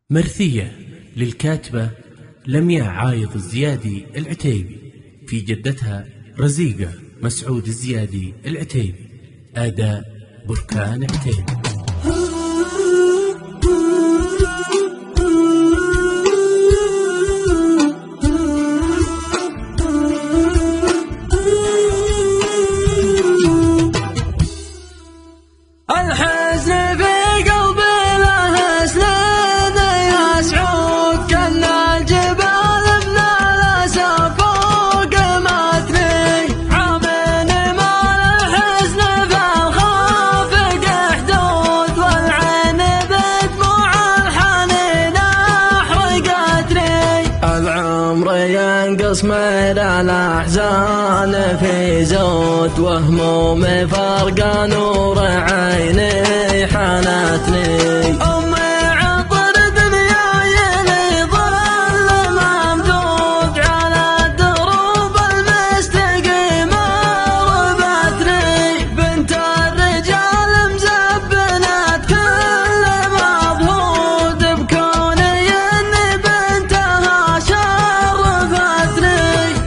مرثية للكاتبة لمياء عايض الزيادي العتيبي، في جدتها رزيقة مسعود الزيادي العتيبي، أداء بركان عتيبي. الحزن في قلبي له سنين يا سعود، كنا الجبال من الأسى فوق متني، عامل مال الحزن في الخافق حدود، والعين بدموع الحنين أحرقتني. العمر ينقص من الأحزان في زود، وهموم فرقان نور عيني حنتني. أمي عطر دنياي لي ظل ممدود، على الدروب المستقيمة ربتني. بنت الرجال مزبنت كل مضهود، بكوني إني بنتها شرفتني.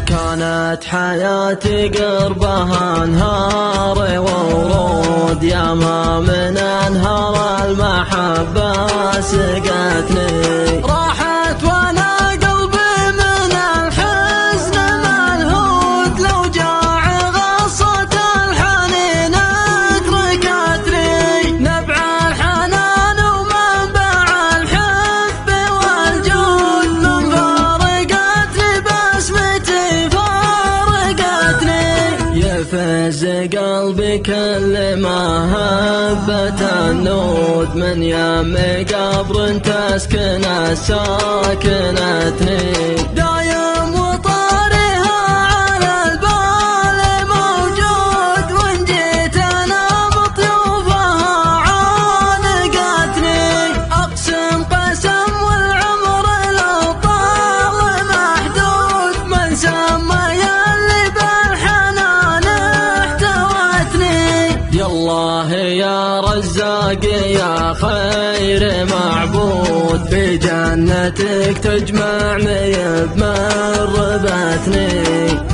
كانت حياتي قربها انهار وورود، ياما من انهار المحبة سقتني. راحت وانا قلبي من الحزن ملهود، لو جاع غصة الحنين اتركتني. نبع الحنان ومنبع الحب والجود، من فارقتني بسمتي فارقتني. يفز قلبي كل ما هبت النود، من يمي قبر تسكن ساكنتني. دايم وطارها على البال موجود، وان جيت انا بطيوفها عانقتني. اقسم قسم والعمر لو طال محدود، من سمى يلي بالحنان احتوتني. يالله يا رزاق يا خير معبود، بجنتك تجمعني بمن ربتني.